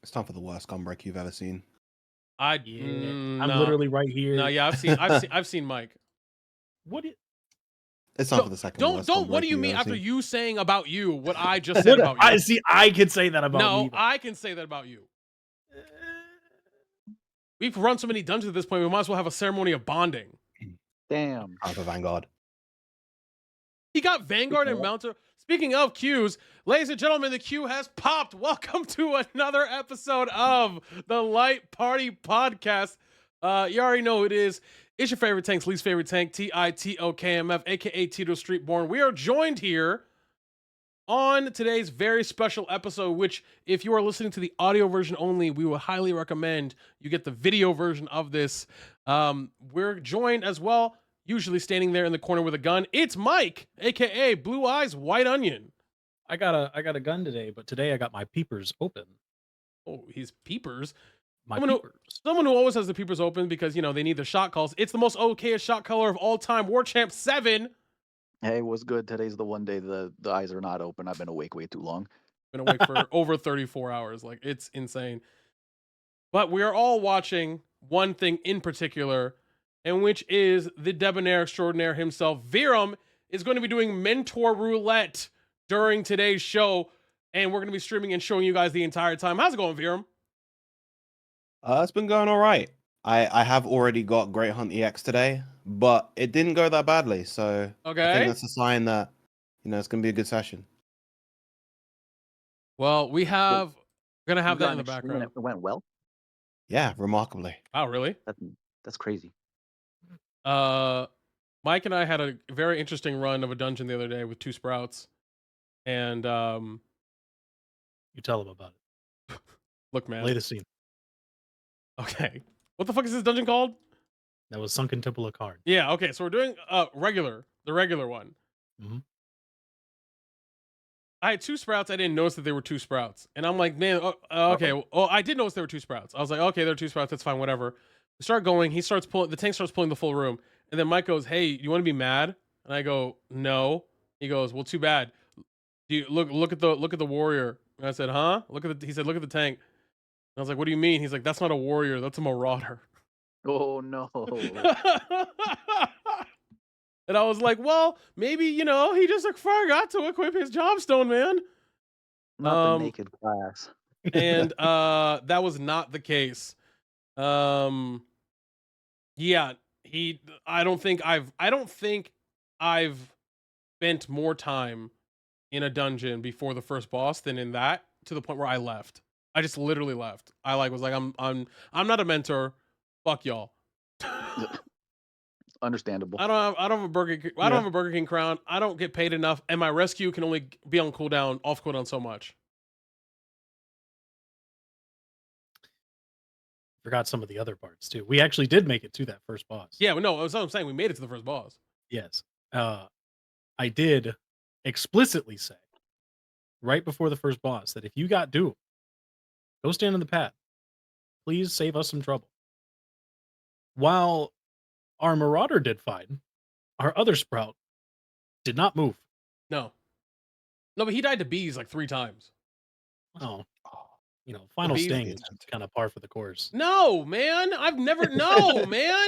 It's time for the worst gun break you've ever seen. I'm No. literally right here. No, yeah, I've seen Mike. What? It's time for the second worst gun Don't. What break do you you've mean ever after seen. you saying about you what I just said about you? I see. I can say that about me. No, I can say that about you. We've run so many dungeons at this point. We might as well have a ceremony of bonding. Damn. Time for Vanguard. He got Vanguard and Mounter. Speaking of queues, ladies and gentlemen, the queue has popped. Welcome to another episode of the Light Party Podcast. You already know who it is. It's your favorite tank's least favorite tank, TITOKMF, aka Tito Streetborn. We are joined here on today's very special episode, which if you are listening to the audio version only, we would highly recommend you get the video version of this. We're joined as well, usually standing there in the corner with a gun. It's Mike, aka Blue Eyes White Onion. I got a gun today, but today I got my peepers open. Oh, his peepers. My Someone peepers. Someone who always has the peepers open because, you know, they need the shot calls. It's the most okayest shot caller of all time, War Champ 7. Hey, what's good? Today's the one day the eyes are not open. I've been awake way too long. Been awake for over 34 hours. Like, it's insane. But we are all watching one thing in particular, and which is the debonair extraordinaire himself. Virum is going to be doing Mentor Roulette during today's show, and we're going to be streaming and showing you guys the entire time. How's it going, Virum? It's been going all right. I have already got Great Hunt EX today, but it didn't go that badly. So I Okay. think that's a sign that, you know, it's going to be a good session. Well, we're going to have You that got in the an extreme background. and It went well. Yeah, remarkably. Oh, really? That's crazy. Mike and I had a very interesting run of a dungeon the other day with 2 sprouts. And You tell them about it. look, man. Lay the scene. Okay. What the fuck is this dungeon called? That was Sunken Temple of Karn. Yeah, okay. So we're doing the regular one. Mhm. I had 2 sprouts. I didn't notice that they were 2 sprouts. And I'm like, man, okay. Well, I did notice there were 2 sprouts. I was like, okay, there are 2 sprouts. That's fine, whatever. We start going. The tank starts pulling the full room. And then Mike goes, hey, you want to be mad? And I go, no. He goes, well, too bad. Do you look at the warrior? And I said, huh? He said, look at the tank. And I was like, what do you mean? He's like, that's not a warrior. That's a marauder. Oh no. And I was like, well, maybe, you know, he just forgot to equip his jobstone, man. Not the naked class. And that was not the case. Yeah, I don't think I've spent more time in a dungeon before the first boss than in that, to the point where I left. I just literally left. I was like, I'm not a mentor. Fuck y'all. Understandable. I don't have a Burger King crown. I don't get paid enough, and my rescue can only be on off cooldown so much. Forgot some of the other parts too. We actually did make it to that first boss. Yeah, no, that's what I'm saying. We made it to the first boss. Yes. I did explicitly say right before the first boss that if you got Doom, go stand in the path. Please save us some trouble. While our Marauder did fine, our other Sprout did not move. No, but he died to bees like 3 times. Oh, you know, Final bees Sting did is attempt. kind of par for the course. No, man, I've never. No, man,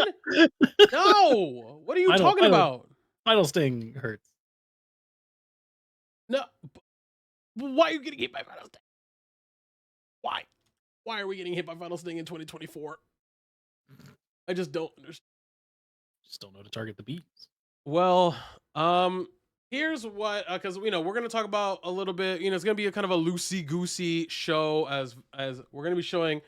no. What are you talking about? Final Sting hurts. No, why are you getting hit by Final Sting? Why? Why are we getting hit by Final Sting in 2024? I just don't understand. Just don't know to target the bees. Well, here's what, because you know we're gonna talk about a little bit. You know, it's gonna be a kind of a loosey goosey show as we're gonna be showing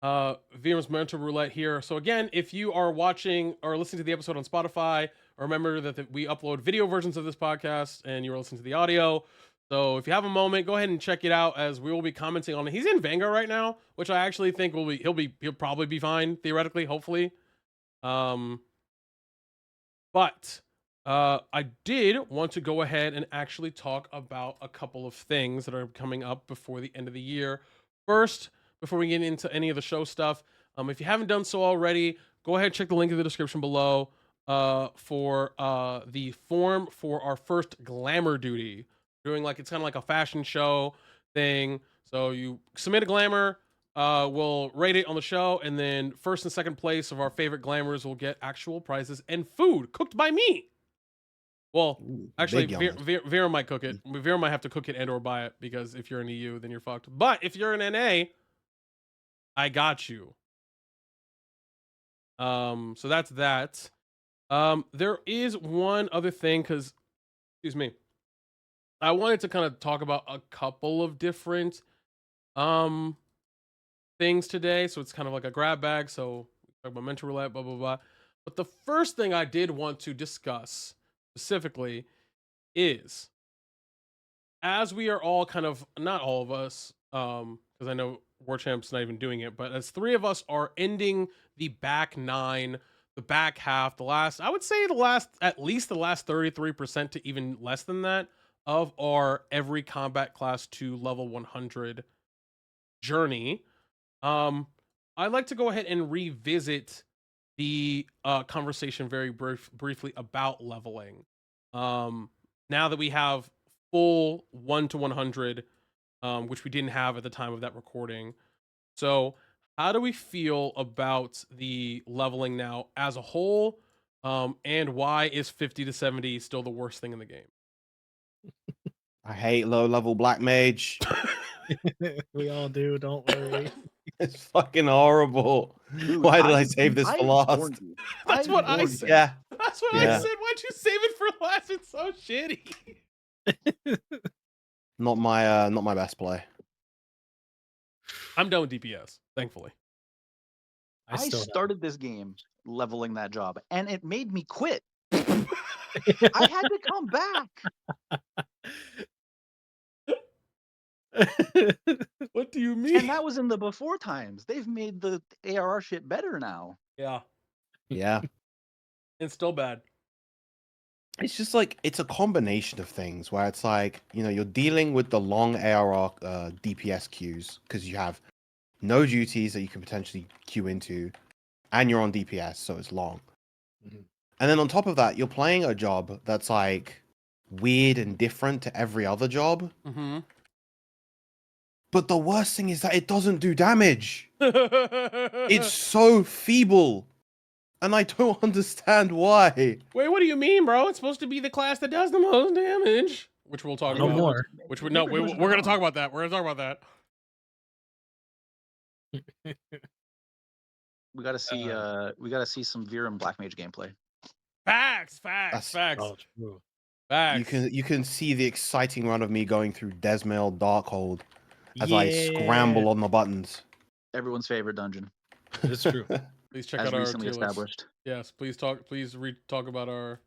Virum's Mentor Roulette here. So again, if you are watching or listening to the episode on Spotify, remember that we upload video versions of this podcast, and you're listening to the audio. So if you have a moment, go ahead and check it out, as we will be commenting on it. He's in Vanguard right now, which I actually think he'll probably be fine theoretically, hopefully. But I did want to go ahead and actually talk about a couple of things that are coming up before the end of the year. First, before we get into any of the show stuff, if you haven't done so already, go ahead and check the link in the description below for the form for our first glamour duty. Doing it's kind of like a fashion show thing. So you submit a glamour, we'll rate it on the show, and then first and second place of our favorite glamours will get actual prizes and food cooked by me. Well, Ooh, actually, big yummers. Vera might cook it. Vera might have to cook it and or buy it because if you're in EU, then you're fucked. But if you're in NA, I got you. So that's that. There is one other thing, because, excuse me, I wanted to kind of talk about a couple of different things today. So it's kind of like a grab bag. So we talk about mental roulette, blah blah blah. But the first thing I did want to discuss specifically is, as we are all kind of, not all of us, because I know Warchamp's not even doing it, but as three of us are ending the back nine, the back half, the last, I would say at least the last 33% to even less than that of our every combat class to level 100 journey. I'd like to go ahead and revisit the conversation very briefly about leveling. Now that we have full 1 to 100, which we didn't have at the time of that recording. So, how do we feel about the leveling now as a whole? And why is 50 to 70 still the worst thing in the game? I hate low level black mage. We all do. Don't worry. It's fucking horrible. Dude, Why did I save this for last? warned you. That's what I warned said. you. Yeah, That's what I Yeah. said. Why'd you save it for last? It's so shitty. not my best play. I'm done with DPS, thankfully. I I still started this game leveling that job, and it made me quit. I had to come back, What do you mean? and that was in the before times. They've made the ARR shit better now. Yeah, Yeah. it's still bad. It's just like it's a combination of things where it's like, you're dealing with the long ARR DPS queues because you have no duties that you can potentially queue into, and you're on DPS, so it's long. Mhm. And then on top of that, you're playing a job that's like weird and different to every other job. Mm-hmm. But the worst thing is that it doesn't do damage. It's it's so feeble. And I don't understand why. wait. What do you mean, bro? It's supposed to be the class that does the most damage, which we'll talk No about. more. Which we no, we're gonna talk about that. We're gonna talk about that. We gotta see some Virum Black Mage gameplay. Facts. Oh, true. Facts. You can see the exciting run of me going through Desmail Darkhold as I scramble on the buttons. Everyone's favorite dungeon, It's true. Please check as out our recently tier list. established. Yes, please talk about our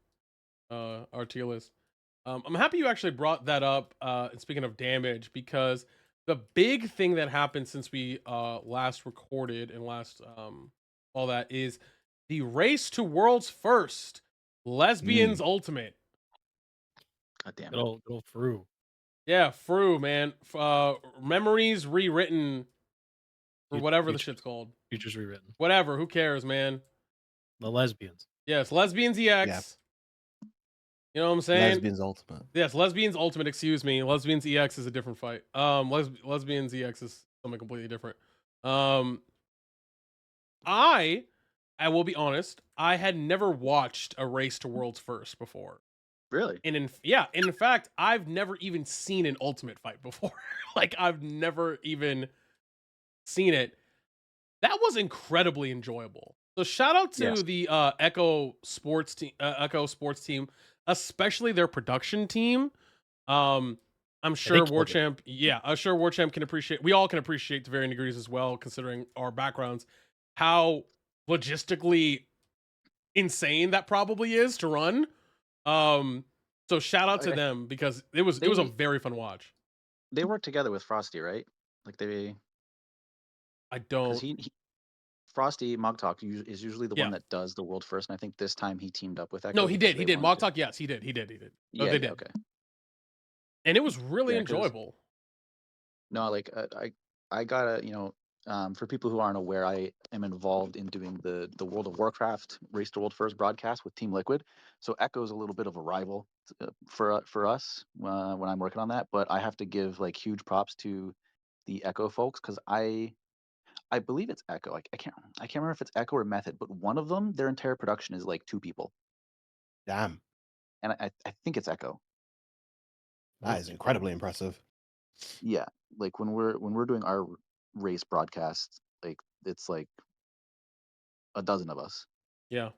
tier list. I'm happy you actually brought that up. Speaking of damage, because the big thing that happened since we last recorded and last all that is the race to world's first lesbians ultimate. God damn Good it. old Fru. Yeah, Fru, man. Memories rewritten, or whatever the shit's called. Futures rewritten. Whatever, who cares, man? The lesbians. Yes, lesbians EX. Yeah. You know what I'm saying? Lesbians ultimate. Yes, lesbians ultimate. Excuse me, lesbians EX is a different fight. Lesbians EX is something completely different. I will be honest. I had never watched a race to world's first before, Really? and in fact, I've never even seen an ultimate fight before. Like I've never even seen it. That was incredibly enjoyable. So shout out to Yes. the Echo Sports team, especially their production team. I'm sure killed it. Warchamp, I'm sure Warchamp can appreciate. We all can appreciate to varying degrees as well, considering our backgrounds, how logistically insane that probably is to run. So shout out to Okay. them because it was a They- very fun watch. They work together with Frosty, right? Like I because don't. he Frosty Mogtalk is usually the Yeah. one that does the world first, and I think this time he teamed up with Echo. No, he because did. He they did. wanted Mock to- Talk, yes, he did. He did. No, Yeah, they yeah, did. okay. And it was really Yeah, 'cause- enjoyable. No, like I gotta for people who aren't aware, I am involved in doing the World of Warcraft Race to World First broadcast with Team Liquid. So Echo's a little bit of a rival for us when I'm working on that. But I have to give like huge props to the Echo folks because I I believe it's Echo. I can't remember if it's Echo or Method, but one of them, their entire production is like 2 people, Damn, and I think it's Echo. that is incredibly impressive. Yeah, like when we're doing our race broadcast, like it's like a dozen of us. Yeah.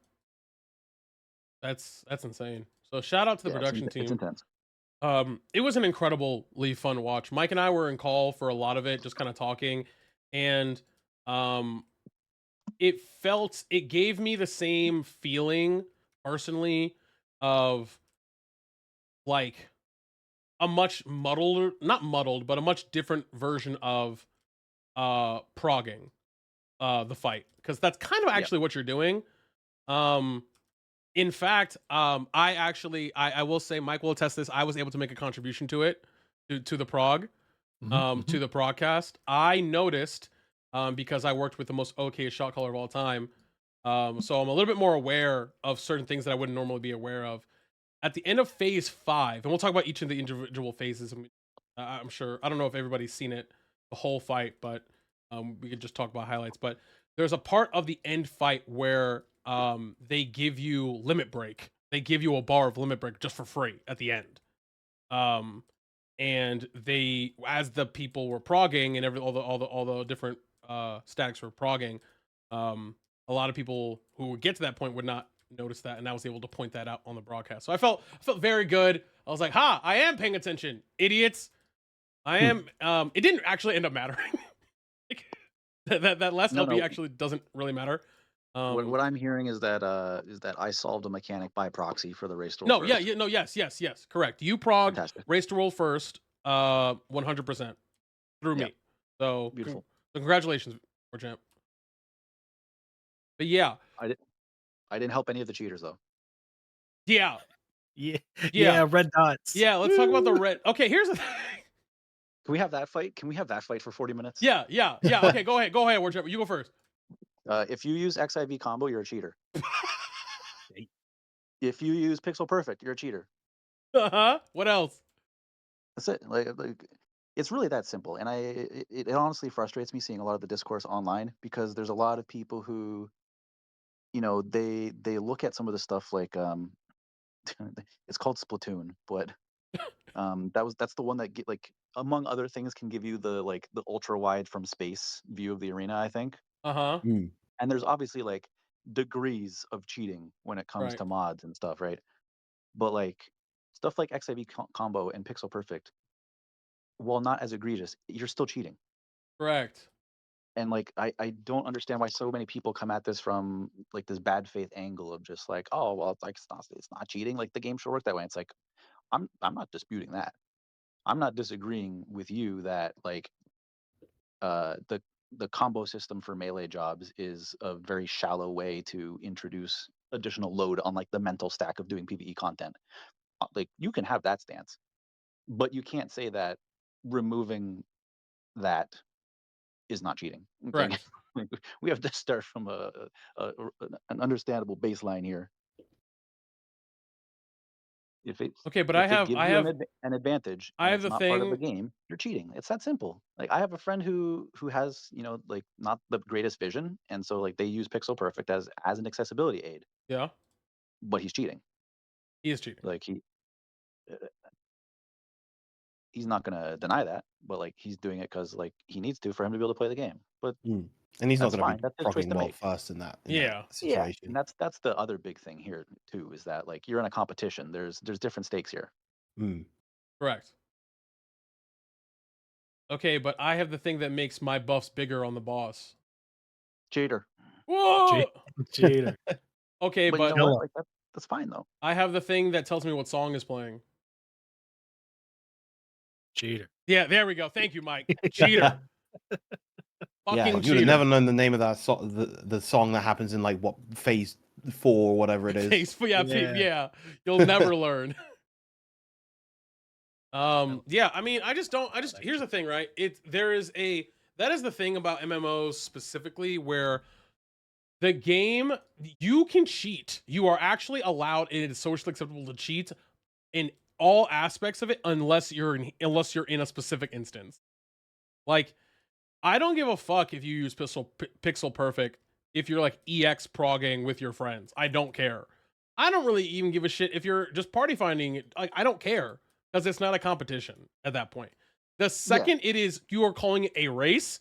That's insane. So shout out to the Yeah, production it's team. intense. It was an incredibly fun watch. Mike and I were in call for a lot of it, just kind of talking, and it gave me the same feeling personally of like a much not muddled, but a much different version of progging the fight, because that's kind of actually what you're doing. In fact, I will say, Mike will attest this, I was able to make a contribution to it, to the prog, to the broadcast. I noticed, because I worked with the most okay shot caller of all time, so I'm a little bit more aware of certain things that I wouldn't normally be aware of. At the end of phase 5, and we'll talk about each of the individual phases. I'm sure, I don't know if everybody's seen it, the whole fight, but we could just talk about highlights. But there's a part of the end fight where they give you limit break. They give you a bar of limit break just for free at the end. And they, as the people were progging and all the different stacks were progging, a lot of people who would get to that point would not notice that, and I was able to point that out on the broadcast. So I felt very good. I was like, "Ha! I am paying attention, idiots. I am." It didn't actually end up mattering. Like, that last No, LB no. actually doesn't really matter. What I'm hearing is that I solved a mechanic by proxy for the race to No, roll yeah, first. no, yes, correct. You prog Fantastic. race to roll first, 100% through Yeah. me. So Beautiful. congratulations, War Champ. But yeah, I didn't help any of the cheaters though. yeah, Yeah, red dots. yeah. Let's talk about the red. Okay, here's the thing. Can we have that fight? Can we have that fight for 40 minutes? Yeah. Okay, go ahead, War Champ. You go first. If you use XIV combo, you're a cheater. If you use Pixel Perfect, you're a cheater. What else? That's it. Like it's really that simple. And it honestly frustrates me seeing a lot of the discourse online, because there's a lot of people who, they look at some of the stuff like it's called Splatoon, but that's the one that get, like, among other things, can give you the ultra wide from space view of the arena, I think. Mm. And there's obviously like degrees of cheating when it comes Right. to mods and stuff, right? But like stuff like XIV combo and Pixel Perfect, while not as egregious, you're still cheating. Correct. And like I don't understand why so many people come at this from like this bad faith angle of just like, oh well, it's like it's not cheating, like the game should work that way. It's like I'm not disputing that. I'm not disagreeing with you that like the combo system for melee jobs is a very shallow way to introduce additional load on like the mental stack of doing PvE content. Like you can have that stance, but you can't say that removing that is not cheating. It's like, Correct. like, we have to start from an understandable baseline here. If it Okay, but if it gives I you have an advantage I and have it's the not part of the thing. game, you're cheating. It's that simple. Like I have a friend who has, like not the greatest vision, and so like they use Pixel Perfect as an accessibility aid, Yeah, but he's cheating. he is cheating. Like uh, he's not gonna deny that, but like he's doing it because like he needs to for him to be able to play the game. But Mm. And he's not that's going to fine. be That's his choice progging to well make. first in that Yeah. Yeah, situation. and that's the other big thing here too, is that like you're in a competition. There's different stakes here. Mm. Correct. Okay, but I have the thing that makes my buffs bigger on the boss. Cheater. Whoa. Cheater. Okay, But but you know what? Like that's fine though. I have the thing that tells me what song is playing. Cheater. Yeah, there we go. Thank you, Mike. Cheater. Fucking Yeah, you'd cheater. have never known the name of that the song that happens in like what phase 4 or whatever it is. Yeah. You'll never learn. Yeah, I mean, here's the thing, right? That is the thing about MMOs specifically, where the game, you can cheat. You are actually allowed, and it is socially acceptable to cheat in all aspects of it, unless you're in a specific instance. Like, I don't give a fuck if you use pixel perfect if you're like EX progging with your friends. I don't care. I don't really even give a shit if you're just party finding. Like, I don't care because it's not a competition at that point. The second it is, you are calling it a race,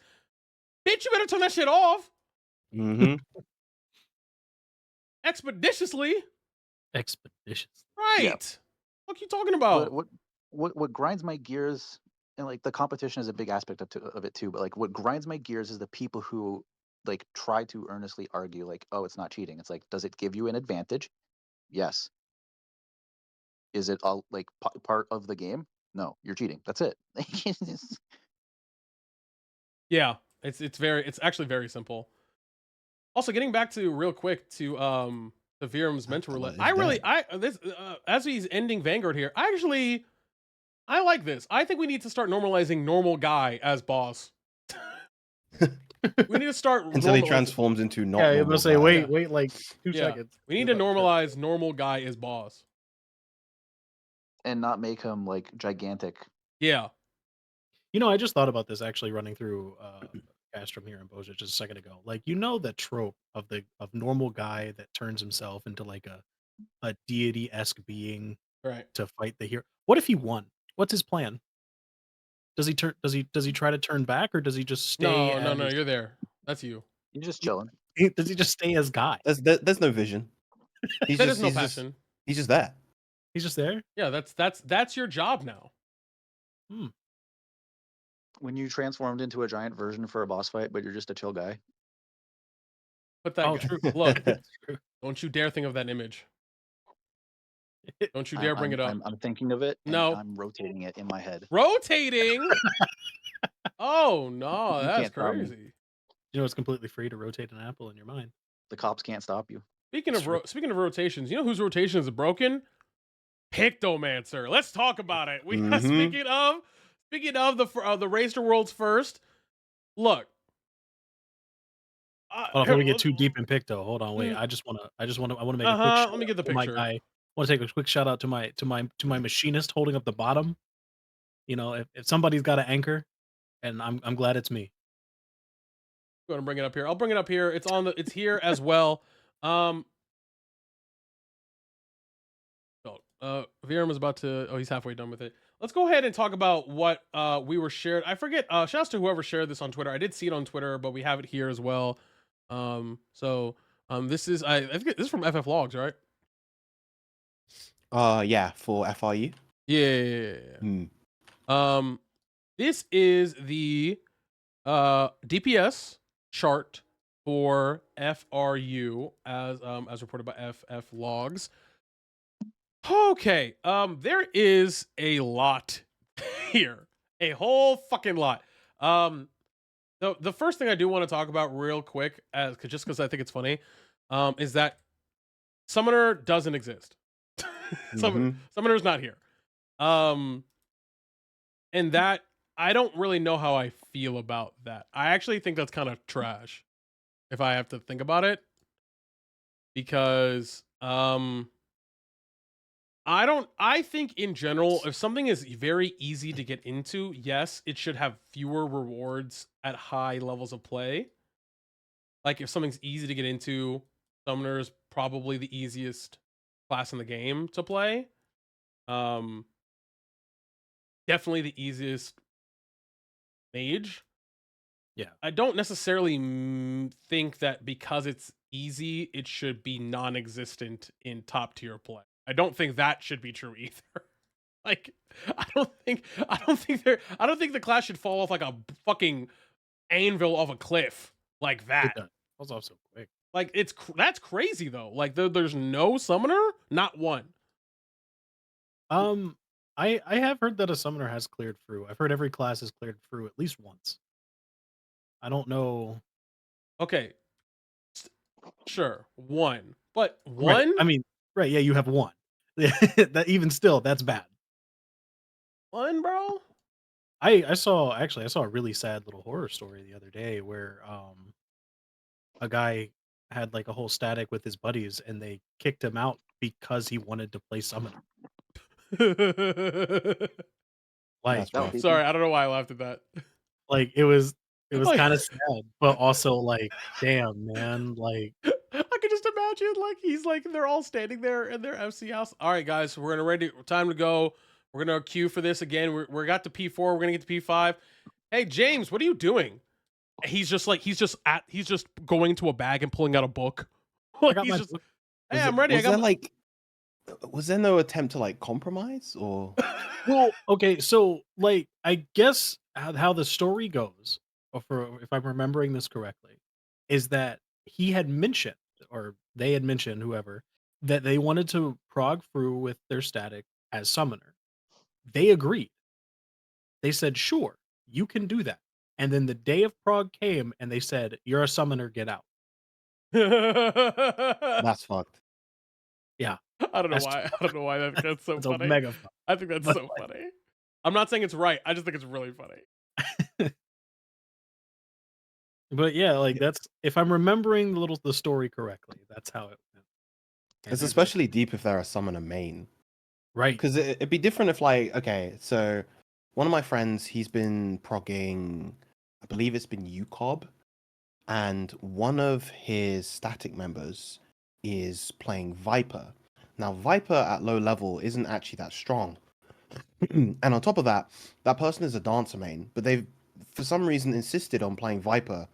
bitch, you better turn that shit off Mm-hmm. expeditiously. Expeditious. Right. Yeah. What are you talking about? What grinds my gears, and like the competition is a big aspect of it too, but like what grinds my gears is the people who like try to earnestly argue like, oh, it's not cheating. It's like, does it give you an advantage? Yes. Is it all like part of the game? No, you're cheating. That's it. Yeah, it's actually very simple. Also, getting back to real quick to the Virum's mental roulette. As he's ending Vanguard here, I like this. I think we need to start normalizing normal guy as boss. We need to start Until he normalizing- transforms into not. Yeah, you're normal gonna say, guy. wait like 2 Yeah. seconds. We need to normalize normal guy as boss. and not make him like gigantic. Yeah. You know, I just thought about this actually running through Castrum here in Boja just a second ago. Like, you know, the trope of normal guy that turns himself into like a deity-esque being Right. to fight the hero. What if he won? What's his plan? Does he try to turn back, or does he just stay? No, you're there. That's you. You're just chilling. Does he just stay as guy? There's no vision. He's That just, is no he's just- passion. he's just there. He's just there. Yeah, that's your job now. When you transformed into a giant version for a boss fight, but you're just a chill guy. Put that Oh, guy- true. Look, That's true. don't you dare think of that image. Don't you dare bring it up. I'm thinking of it. And No. I'm rotating it in my head. Rotating. Oh no, You that's can't stop me. crazy. You know, it's completely free to rotate an apple in your mind. The cops can't stop you. Speaking That's of speaking of rotations, you know whose rotation is broken? Pictomancer. Let's talk about it. We Mhm. speaking of the Racer World's first. Look. Well, before we get too deep in Picto, hold on, wait. I want to make a quick. Let me get the to my picture. guy. I want to take a quick shout out to my machinist holding up the bottom. You know, if somebody's got an anchor, and I'm glad it's me. Go ahead and bring it up here. I'll bring it up here. It's here as well. Virum is about to. Oh, he's halfway done with it. Let's go ahead and talk about what we were shared. I forget. Shouts to whoever shared this on Twitter. I did see it on Twitter, but we have it here as well. This is I think this is from FF Logs, right? Yeah, for FRU. Yeah. Hmm. This is the DPS chart for FRU as reported by FF Logs. Okay, there is a lot here, a whole fucking lot. The first thing I do want to talk about real quick, just because I think it's funny, is that Summoner doesn't exist. Summoner's not here. And that I don't really know how I feel about that. I actually think that's kind of trash, if I have to think about it, because I think in general, if something is very easy to get into, yes, it should have fewer rewards at high levels of play. Like if something's easy to get into, Summoner is probably the easiest class in the game to play. Definitely the easiest mage. Yeah. I don't necessarily think that because it's easy, it should be non-existent in top tier play. I don't think that should be true either. Like, I don't think the class should fall off like a fucking anvil off a cliff like that. That was also quick. Like that's crazy though. Like there's no summoner, not one. I have heard that a summoner has cleared through. I've heard every class has cleared through at least once. I don't know. Okay, sure, one, but Right, one. I mean, right? Yeah, you have one. That even still, that's bad. One, bro. I saw a really sad little horror story the other day where a guy had like a whole static with his buddies and they kicked him out because he wanted to play summoner. Like, That's That rough. was- Sorry, I don't know why I laughed at that. like it was It was Like- kind of sad, but also like, damn, man, like I could just imagine, like, he's like, they're all standing there in their FC house. All right, guys, we're ready. Time to go. We're gonna queue for this again. We're got to P4. We're gonna get to P5. Hey, James, what are you doing? He's just going to a bag and pulling out a book. I Like, got he's my just, book. hey, Was I'm it- ready. I Was got there my... like, was there no attempt to like compromise or? Well, okay, so like I guess how the story goes, or for if I'm remembering this correctly, is that he had mentioned, or they had mentioned, whoever, that they wanted to prog through with their static as summoner. They agreed. They said, "Sure, you can do that." And then the day of prog came, and they said, "You're a summoner, get out." That's fucked. Yeah, I don't know that's why. I don't know why that's so it's a funny. mega fun. I think that's But, so funny. I'm not saying it's right. I just think it's really funny. But yeah, like that's if I'm remembering the story correctly, that's how it went. And It's it- especially deep if they're a summoner main. right. Because it'd be different if, like, okay, so one of my friends, he's been progging, I believe it's been UCOB, and one of his static members is playing Viper. Now, Viper at low level isn't actually that strong. And on top of that, that person is a dancer main, but they've, for some reason, insisted on playing Viper,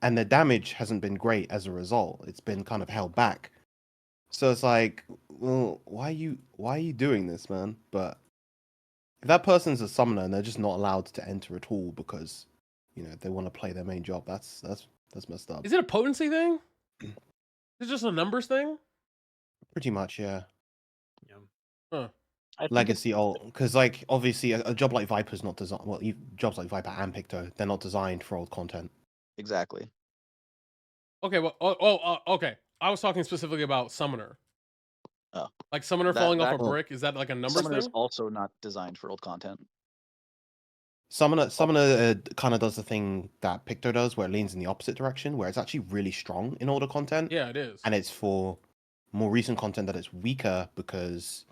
and their damage hasn't been great as a result. It's been kind of held back. So it's like, well, why are you doing this, man? But if that person's a summoner and they're just not allowed to enter at all because, you know, they want to play their main job, that's messed up. Is it a potency thing? Is it just a numbers thing? Pretty much, yeah. Yeah. Huh. I think Legacy ult, because like obviously a job like Viper's not designed. Well, jobs like Viper and Picto, they're not designed for old content. exactly. Okay, well, okay. I was talking specifically about summoner. Oh. Like summoner That- falling off that- a brick. Is that like a numbers Summoner is thing? also not designed for old content. Summoner kind of does the thing that Picto does, where it leans in the opposite direction, where it's actually really strong in older content, Yeah, it is. and it's for more recent content that it's weaker because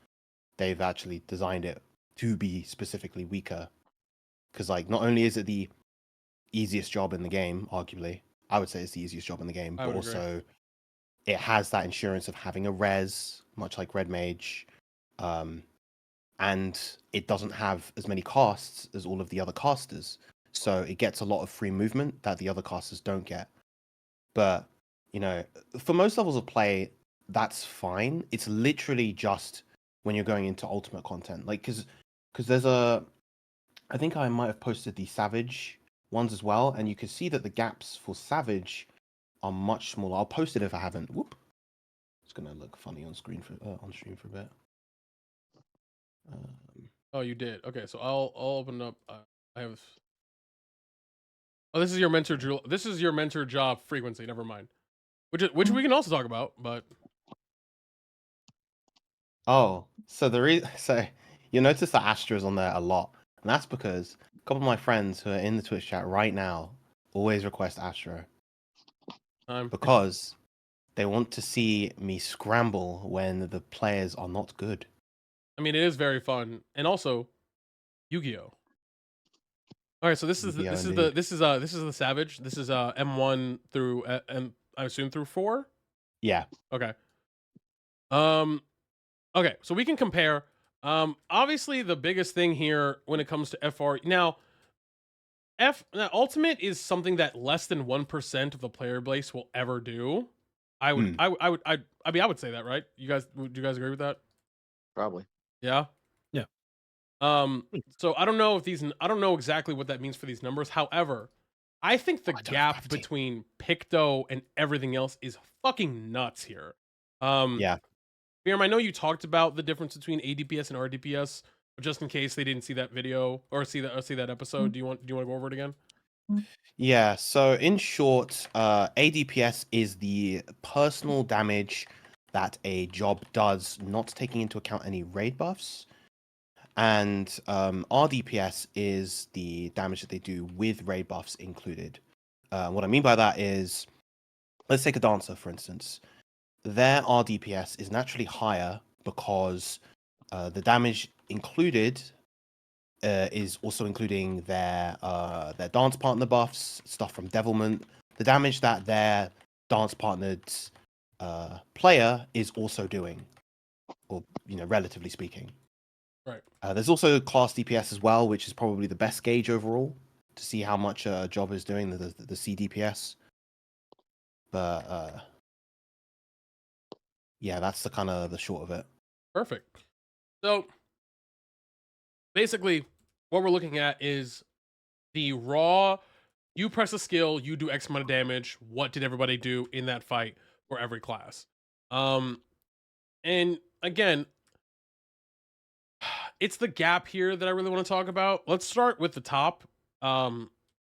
they've actually designed it to be specifically weaker. Because like, not only is it the easiest job in the game, arguably, I would say it's the easiest job in the game, I but would agree. also it has that insurance of having a res, much like Red Mage, and it doesn't have as many casts as all of the other casters, so it gets a lot of free movement that the other casters don't get. But you know, for most levels of play, that's fine. It's literally just when you're going into ultimate content, like because there's I think I might have posted the Savage ones as well, and you can see that the gaps for Savage are much smaller. I'll post it if I haven't. Whoop. It's gonna look funny on screen for on stream for a bit. Oh, you did. Okay, so I'll open up. I have. Oh, this is your mentor. This is your mentor job frequency. Never mind. Which we can also talk about, but Oh, so so you notice that Astra's on there a lot, and that's because a couple of my friends who are in the Twitch chat right now always request Astra because they want to see me scramble when the players are not good. I mean, it is very fun, and also Yu-Gi-Oh. All right, so this is Yu-Gi-Oh, this is indeed. this is the Savage. This is M1 through and I assume through 4. Yeah, Okay. Okay, so we can compare. Obviously the biggest thing here when it comes to FR now Ultimate is something that less than 1% of the player base will ever do. I would I mean I would say that, right? Would you guys agree with that? Probably. Yeah. Yeah. So I don't know I don't know exactly what that means for these numbers. However, I think the I don't gap gravity. between Picto and everything else is fucking nuts here. yeah. Virum, I know you talked about the difference between ADPS and RDPS, but just in case they didn't see that video or see that episode, do you want to go over it again? Yeah, so in short, ADPS is the personal damage that a job does, not taking into account any raid buffs. And RDPS is the damage that they do with raid buffs included. What I mean by that is, let's take a dancer, for instance. Their RDPS is naturally higher because the damage included is also including their dance partner buffs, stuff from Devilment, the damage that their dance partnered player is also doing, or relatively speaking. Right. There's also class DPS as well, which is probably the best gauge overall to see how much a job is doing, the C DPS. But yeah, that's the kind of the short of it. Perfect. So basically, what we're looking at is the raw. You press a skill, you do X amount of damage. What did everybody do in that fight for every class? And again, it's the gap here that I really want to talk about. Let's start with the top,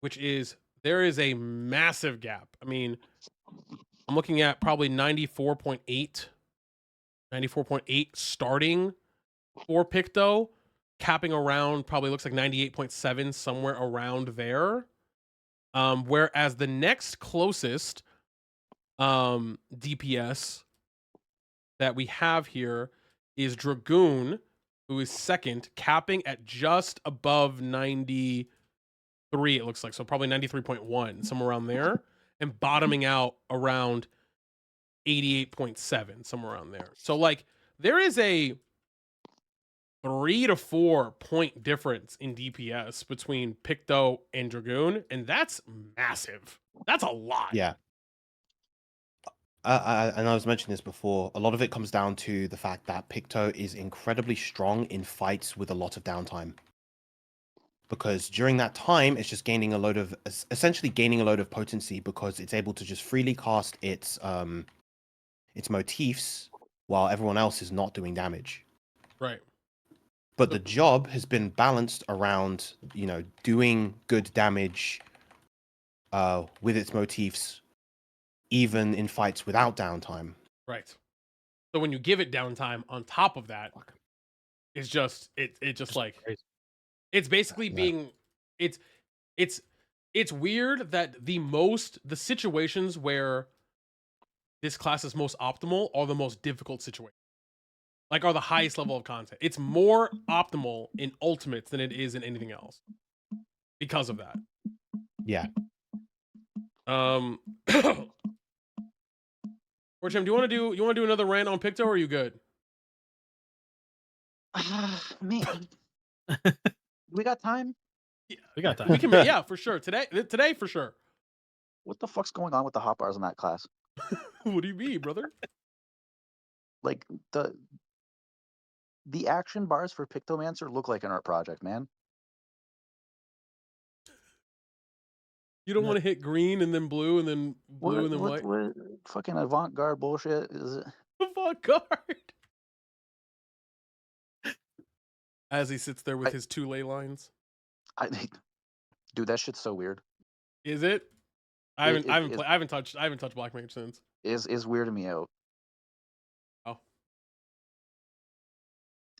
which is there is a massive gap. I mean, I'm looking at probably 94.8 starting for Picto, capping around probably looks like 98.7, somewhere around there. Whereas the next closest DPS that we have here is Dragoon, who is second, capping at just above 93, it looks like. So probably 93.1, somewhere around there, and bottoming out around 88.7, somewhere around there. So like there is a 3 to 4 point difference in DPS between Picto and Dragoon, and that's massive. That's a lot. Yeah. And I was mentioning this before. A lot of it comes down to the fact that Picto is incredibly strong in fights with a lot of downtime. Because during that time, it's just essentially gaining a load of potency because it's able to just freely cast its motifs while everyone else is not doing damage. Right. But the job has been balanced around, doing good damage with its motifs, even in fights without downtime. Right. So when you give it downtime on top of that, it's just like crazy. it's basically being it's weird that the situations where this class is most optimal are the most difficult situations. Like are the highest level of content. It's more optimal in ultimates than it is in anything else. Because of that. Yeah. Orcham, do you want to do another rant on Picto, or are you good? Man. We got time? We got time. We can, yeah, for sure. Today for sure. What the fuck's going on with the hotbars in that class? What do you mean, brother? Like the action bars for Pictomancer look like an art project, man. You don't want to hit green and then blue and then blue and then white. What fucking avant-garde bullshit is it? Avant-garde. As he sits there with his two ley lines. Dude, that shit's so weird. Is it? I haven't touched Black Mage since. Is weirding me out. Oh.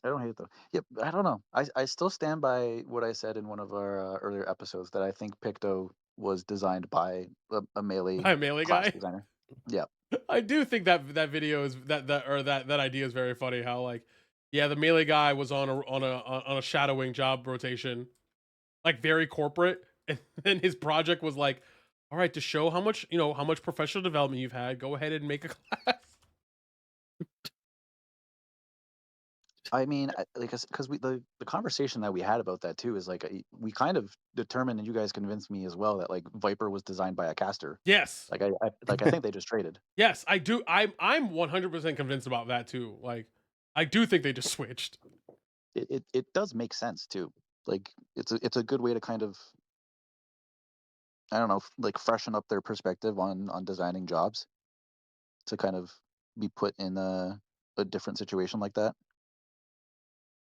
I don't hate it though. Yep, I don't know. I still stand by what I said in one of our earlier episodes that I think Picto was designed by a melee class guy designer. Yeah. I do think that video is that idea is very funny. How like, yeah, the melee guy was on a shadowing job rotation, like very corporate, and then his project was like, all right, to show how much professional development you've had, go ahead and make a class. I mean, because the conversation that we had about that too is like we kind of determined, and you guys convinced me as well, that like Viper was designed by a caster. Yes. Like I think they just traded. Yes, I do. I'm 100% convinced about that too. Like, I do think they just switched. It does make sense too. Like it's a good way to kind of, I don't know, like freshen up their perspective on designing jobs, to kind of be put in a different situation like that.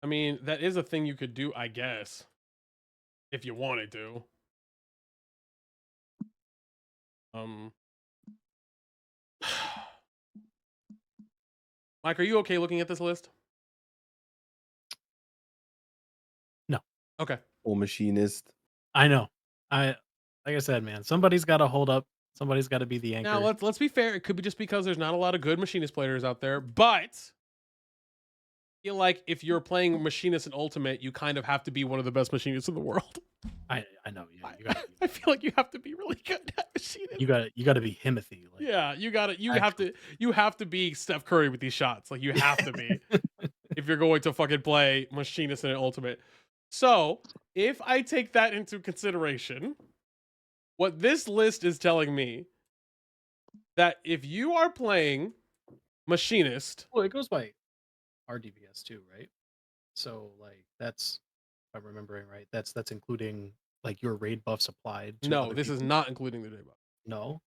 I mean, that is a thing you could do, I guess, if you wanted to. Mike, are you okay looking at this list? No. Okay. Or machinist. I know. Like I said, man, somebody's got to hold up. Somebody's got to be the anchor. Now let's be fair. It could be just because there's not a lot of good machinist players out there, but feel like if you're playing Machinist and Ultimate, you kind of have to be one of the best machinists in the world. I know. Yeah, you gotta I feel like you have to be really good at Machinist. you gotta be Himothy. Like, Yeah, actual- you have to be Steph Curry with these shots. Like you have to be if you're going to fucking play Machinist and Ultimate. So if I take that into consideration, what this list is telling me that if you are playing Machinist, Well, it goes by RDPS too, right? So like that's if I'm remembering right. That's including like your raid buffs applied to no, other this is people? not including the debuff, No,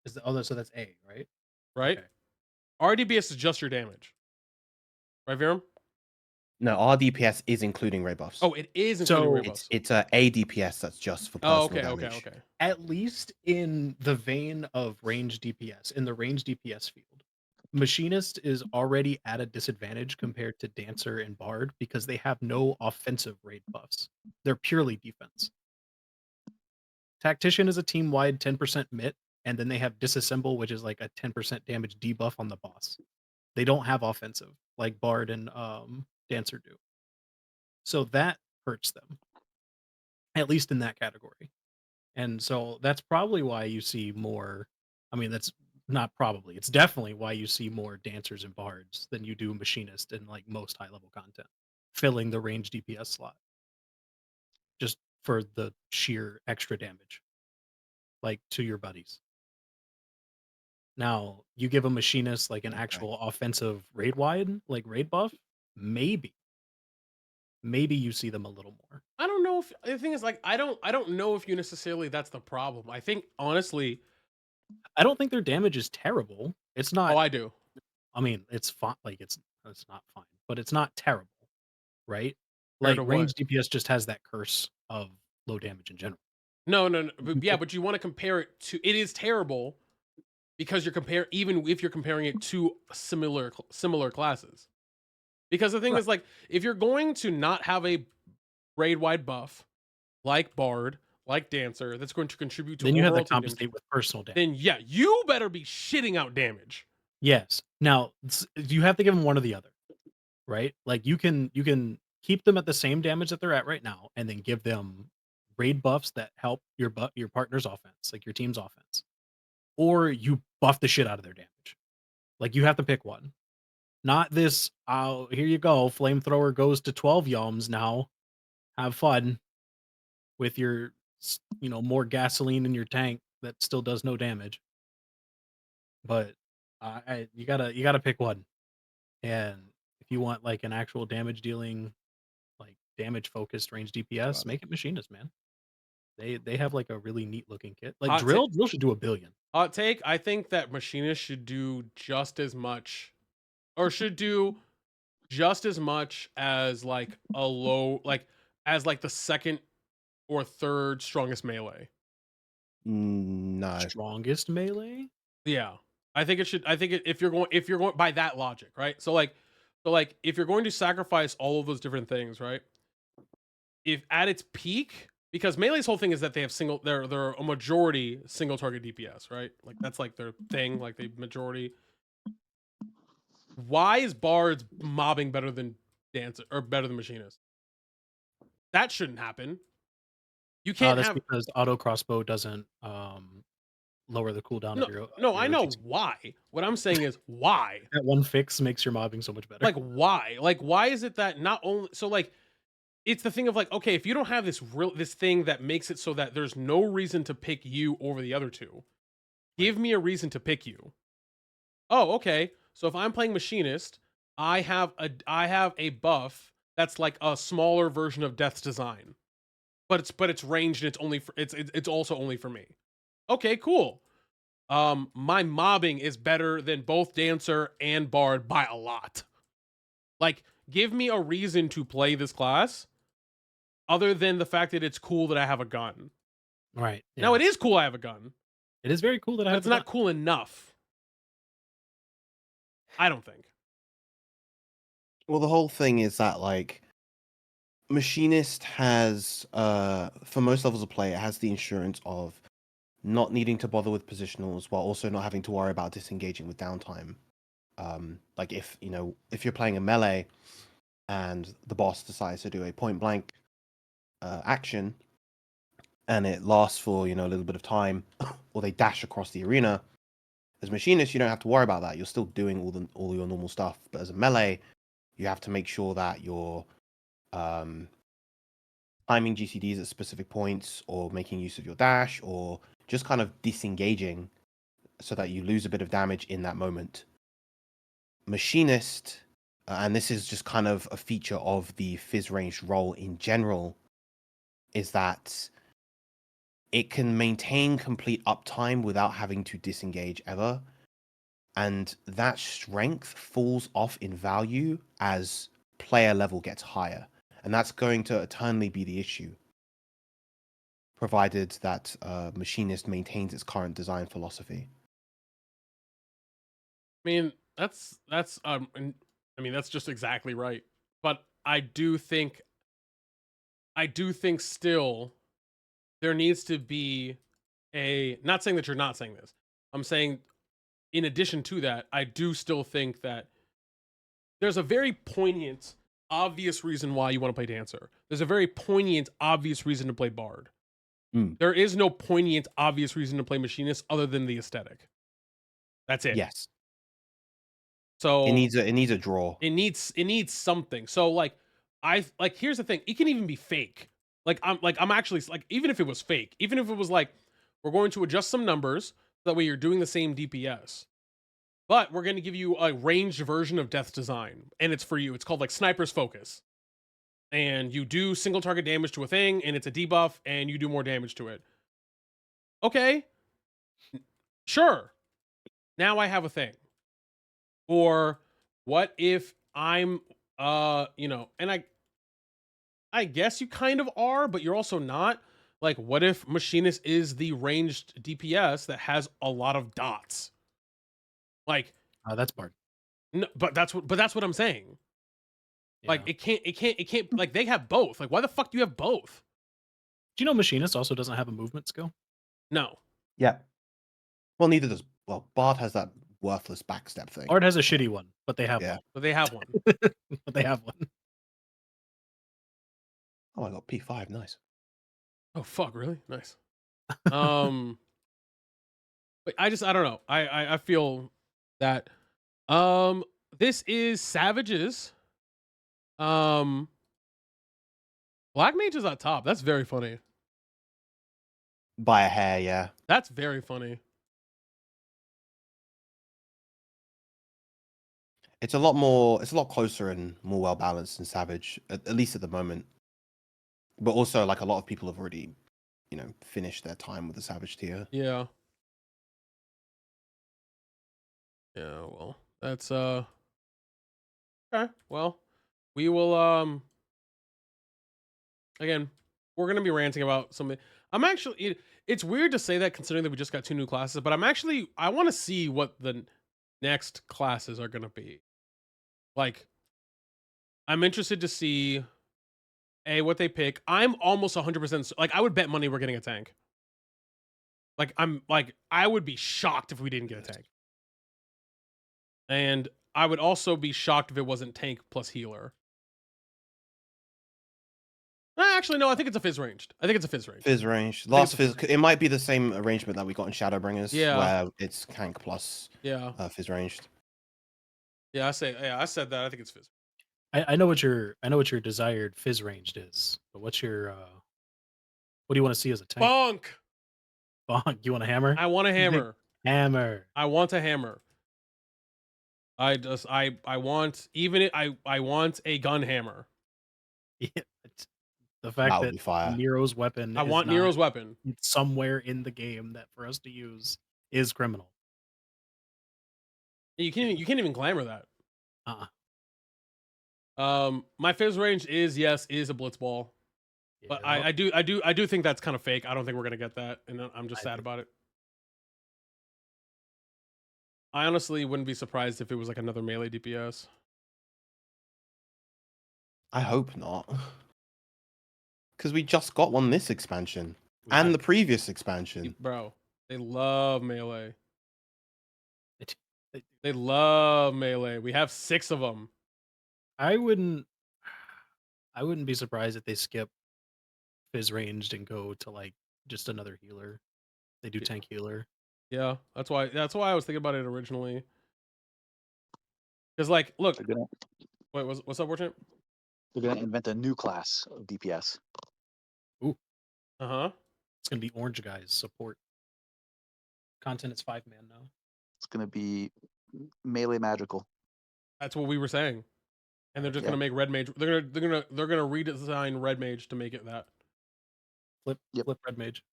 is the other so that's A, right? right? Okay. RDBS is just your damage, right, Virum? No, our DPS is including ray buffs. Oh, it is including So ray it's buffs. it's a DPS that's just for Oh, personal okay, damage. okay. At least in the vein of range DPS, in the range DPS field, Machinist is already at a disadvantage compared to Dancer and Bard because they have no offensive raid buffs. They're purely defense. Tactician is a team-wide 10% MIT, and then they have Disassemble, which is like a 10% damage debuff on the boss. They don't have offensive like Bard and Dancer do. So that hurts them, at least in that category. And so that's probably why you see more. I mean, that's not probably, it's definitely why you see more dancers and bards than you do machinist in like most high level content, filling the range DPS slot just for the sheer extra damage, like to your buddies. Now, you give a machinist like an Okay. actual offensive raid wide, like raid buff, maybe you see them a little more. I don't know if the thing is like I don't know if you necessarily that's the problem. I think honestly, I don't think their damage is terrible. It's not. oh, I do. I mean, it's fine. Like it's not fine, but it's not terrible, right? Compared Like to range what? DPS just has that curse of low damage in general. No. But yeah, but you want to compare it to it is terrible because even if you're comparing it to similar classes. Because the thing Right. is like if you're going to not have a raid wide buff like Bard, like Dancer, that's going to contribute to Then you have overall to team damage, compensate with personal damage. then yeah, you better be shitting out damage. Yes. Now you have to give them one or the other, right? Like you can keep them at the same damage that they're at right now, and then give them raid buffs that help your partner's offense, like your team's offense, or you buff the shit out of their damage. Like you have to pick one. Not this. Oh, here you go. Flamethrower goes to 12 yums now. Have fun with your, more gasoline in your tank that still does no damage. But you gotta pick one. And if you want like an actual damage dealing, like damage focused range DPS, make it machinist, man. They have like a really neat looking kit. Like Hot drill should do 1 billion. Hot take, I think that Machinist should do just as much or should do just as much as like a low as like the second or third strongest melee. No. Strongest melee. Yeah. I think if you're going by that logic, right? So if you're going to sacrifice all of those different things, right? If at its peak, because melee's whole thing is that they have they're a majority single target DPS, right? Like that's like their thing, like the majority. Why is Bards mobbing better than Dancer or better than Machinist? That shouldn't happen. You can't That's have because auto crossbow doesn't lower the cooldown of your. no. Your I know OGC. why. What I'm saying is why. That one fix makes your mobbing so much better. Like why? Like why is it that not only so like it's the thing of like okay if you don't have this thing that makes it so that there's no reason to pick you over the other two, give me a reason to pick you. Oh, okay. So if I'm playing Machinist, I have a buff that's like a smaller version of Death's Design, but it's ranged and it's also only for me. Okay, cool. My mobbing is better than both Dancer and Bard by a lot. Like, give me a reason to play this class other than the fact that it's cool that I have a gun. Right. Yeah. Now, it is cool I have a gun. It is very cool that I But have it's not cool enough. I don't think. Well, the whole thing is that like Machinist has for most levels of play, it has the insurance of not needing to bother with positionals while also not having to worry about disengaging with downtime. Like if you're playing a melee, and the boss decides to do a point blank action, and it lasts for a little bit of time, or they dash across the arena. As machinist, you don't have to worry about that. You're still doing all your normal stuff. But as a melee, you have to make sure that you're timing GCDs at specific points, or making use of your dash, or just kind of disengaging so that you lose a bit of damage in that moment. Machinist, and this is just kind of a feature of the fizz ranged role in general, is that it can maintain complete uptime without having to disengage ever. And that strength falls off in value as player level gets higher. And that's going to eternally be the issue, provided that Machinist maintains its current design philosophy. I mean, that's that's just exactly right. But I do think still there needs to be not saying that you're not saying this. I'm saying in addition to that, I do still think that there's a very poignant, obvious reason why you want to play Dancer. There's a very poignant, obvious reason to play Bard. There is no poignant, obvious reason to play Machinist other than the aesthetic. That's it. Yes. So it needs a draw. It needs something. So here's the thing. It can even be fake. I'm actually even if it was fake, even if it was like we're going to adjust some numbers so that way you're doing the same DPS. But we're going to give you a ranged version of Death's Design, and it's for you. It's called like Sniper's Focus. And you do single target damage to a thing, and it's a debuff, and you do more damage to it. Okay. Sure. Now I have a thing. Or what if I'm and I guess you kind of are, but you're also not. Like, what if Machinist is the ranged DPS that has a lot of dots? Like, that's Bard. No, but that's what I'm saying. Yeah. Like, it can't. Like, they have both. Like, why the fuck do you have both? Do you know Machinist also doesn't have a movement skill? No. Yeah. Well, neither does. Well, Bard has that worthless backstep thing. Bard has a shitty one, but they have one. But they have one. But they have one. Oh, I got P5. Nice. Oh fuck! Really nice. But I don't know. I feel that this is Savage's. Black Mage is at top. That's very funny. By a hair, yeah. That's very funny. It's a lot closer and more well balanced than Savage, at least at the moment. But also, like, a lot of people have already, finished their time with the Savage tier. Yeah. Yeah, well, that's okay. Well, we will again, we're gonna be ranting about something. I'm actually it's weird to say that considering that we just got 2 new classes, but I want to see what the next classes are gonna be. Like, I'm interested to see what they pick. I'm almost 100% like I would bet money we're getting a tank. Like I would be shocked if we didn't get a tank. And I would also be shocked if it wasn't tank plus healer. Actually, no, I think it's a fizz ranged. Fizz ranged. Last fizz. It might be the same arrangement that we got in Shadowbringers, where it's tank plus fizz ranged. Yeah, I said that. I think it's fizz. I know what your desired fizz ranged is, but what's your what do you want to see as a tank? Bonk. You want a hammer? I want a hammer. Hammer. I want a hammer. I want I want a gun hammer. Yeah, the fact that Nero's weapon. I want Nero's weapon somewhere in the game that for us to use is criminal. You can't even glamour that. My fizz range is a blitzball, but I do think that's kind of fake. I don't think we're gonna get that, and I'm just sad about it. I honestly wouldn't be surprised if it was like another melee DPS. I hope not, because we just got one this expansion and the previous expansion. Bro, they love melee. They love melee. We have 6 of them. I wouldn't I wouldn't be surprised if they skip Fizz ranged and go to like just another healer. They do tank healer. Yeah, that's why I was thinking about it originally. Because like, look, They're gonna wait, what's up, Warchamp? they're gonna invent a new class of DPS. Uh-huh. It's gonna be orange guys support. Content is 5-man now. It's gonna be melee magical. That's what we were saying. And they're just Yeah. gonna make red mage. They're gonna redesign red mage to make it that. Flip Yep. flip red mage.